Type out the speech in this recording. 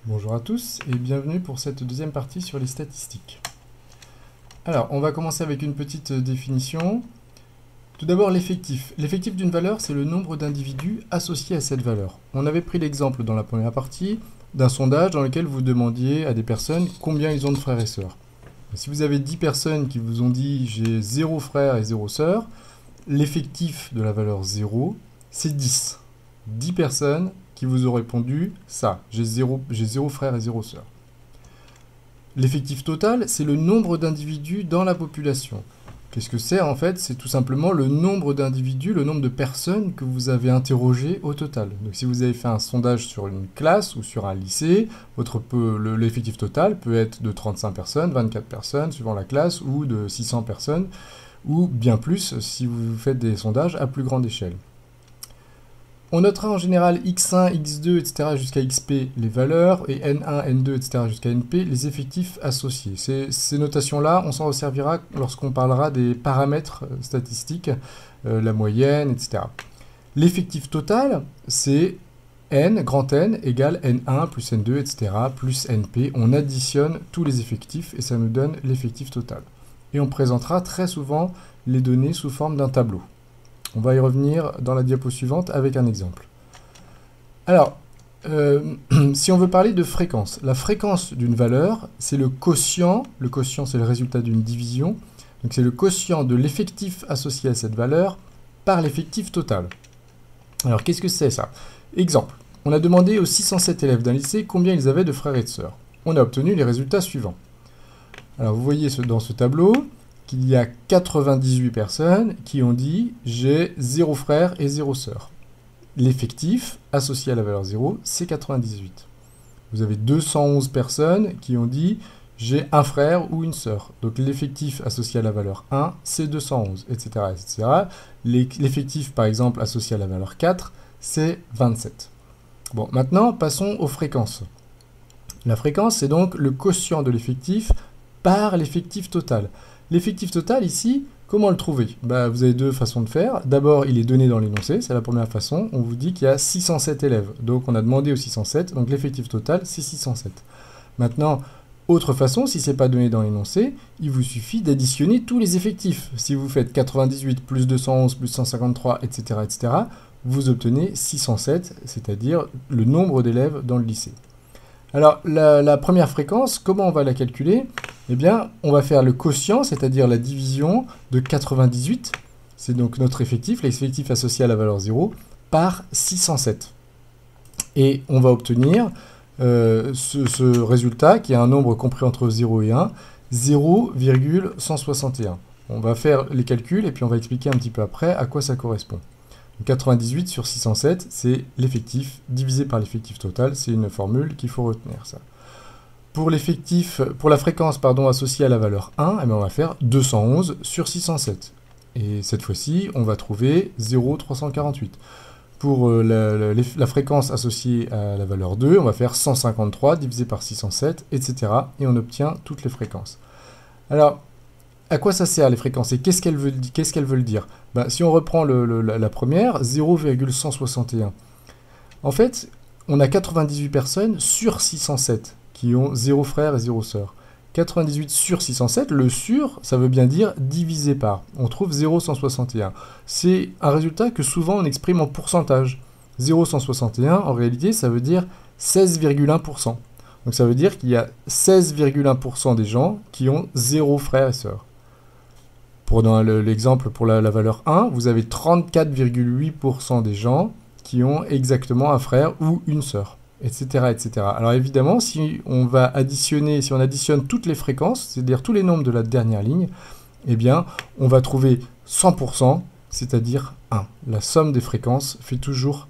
Bonjour à tous et bienvenue pour cette deuxième partie sur les statistiques. Alors, on va commencer avec une petite définition. Tout d'abord, l'effectif. L'effectif d'une valeur, c'est le nombre d'individus associés à cette valeur. On avait pris l'exemple dans la première partie d'un sondage dans lequel vous demandiez à des personnes combien ils ont de frères et sœurs. Si vous avez 10 personnes qui vous ont dit j'ai 0 frère et 0 sœur, l'effectif de la valeur 0, c'est 10. 10 personnes qui vous ont répondu ça, j'ai 0 frère et 0 sœur. L'effectif total, c'est le nombre d'individus dans la population. Qu'est-ce que c'est en fait? C'est tout simplement le nombre d'individus, le nombre de personnes que vous avez interrogées au total. Donc si vous avez fait un sondage sur une classe ou sur un lycée, l'effectif total peut être de 35 personnes, 24 personnes suivant la classe, ou de 600 personnes, ou bien plus si vous faites des sondages à plus grande échelle. On notera en général x1, x2, etc. jusqu'à xp les valeurs, et n1, n2, etc. jusqu'à np les effectifs associés. Ces notations-là, on s'en resservira lorsqu'on parlera des paramètres statistiques, la moyenne, etc. L'effectif total, c'est n, grand N, égale n1 plus n2, etc. plus np. On additionne tous les effectifs et ça nous donne l'effectif total. Et on présentera très souvent les données sous forme d'un tableau. On va y revenir dans la diapo suivante avec un exemple. Alors, si on veut parler de fréquence, la fréquence d'une valeur, c'est le quotient c'est le résultat d'une division, donc c'est le quotient de l'effectif associé à cette valeur par l'effectif total. Alors, qu'est-ce que c'est ça? Exemple, on a demandé aux 607 élèves d'un lycée combien ils avaient de frères et de sœurs. On a obtenu les résultats suivants. Alors, vous voyez dans ce tableau qu'il y a 98 personnes qui ont dit « j'ai 0 frère et 0 sœur ». L'effectif associé à la valeur 0, c'est 98. Vous avez 211 personnes qui ont dit « j'ai un frère ou une sœur ». Donc l'effectif associé à la valeur 1, c'est 211, etc. etc. L'effectif, par exemple, associé à la valeur 4, c'est 27. Bon, maintenant, passons aux fréquences. La fréquence, c'est donc le quotient de l'effectif par l'effectif total. L'effectif total, ici, comment le trouver? Vous avez deux façons de faire. D'abord, il est donné dans l'énoncé, c'est la première façon. On vous dit qu'il y a 607 élèves. Donc, on a demandé aux 607, donc l'effectif total, c'est 607. Maintenant, autre façon, si ce n'est pas donné dans l'énoncé, il vous suffit d'additionner tous les effectifs. Si vous faites 98 plus 211 plus 153, etc., etc., vous obtenez 607, c'est-à-dire le nombre d'élèves dans le lycée. Alors, la première fréquence, comment on va la calculer? Eh bien, on va faire le quotient, c'est-à-dire la division de 98, c'est donc notre effectif, l'effectif associé à la valeur 0, par 607. Et on va obtenir ce résultat, qui est un nombre compris entre 0 et 1, 0,161. On va faire les calculs, et puis on va expliquer un petit peu après à quoi ça correspond. 98 sur 607, c'est l'effectif divisé par l'effectif total. C'est une formule qu'il faut retenir, ça. Pour la fréquence associée à la valeur 1, on va faire 211 sur 607. Et cette fois-ci, on va trouver 0,348. Pour la fréquence associée à la valeur 2, on va faire 153 divisé par 607, etc. Et on obtient toutes les fréquences. Alors, à quoi ça sert les fréquences et qu'est-ce qu'elles veulent dire? Si on reprend la première, 0,161. En fait, on a 98 personnes sur 607 qui ont 0 frère et 0 sœur. 98 sur 607, le sur, ça veut bien dire divisé par. On trouve 0,161. C'est un résultat que souvent on exprime en pourcentage. 0,161, en réalité, ça veut dire 16,1%. Donc ça veut dire qu'il y a 16,1% des gens qui ont 0 frère et sœur. Dans l'exemple pour la valeur 1, vous avez 34,8% des gens qui ont exactement un frère ou une sœur, etc., etc. Alors évidemment, si on additionne toutes les fréquences, c'est-à-dire tous les nombres de la dernière ligne, eh bien, on va trouver 100%, c'est-à-dire 1. La somme des fréquences fait toujours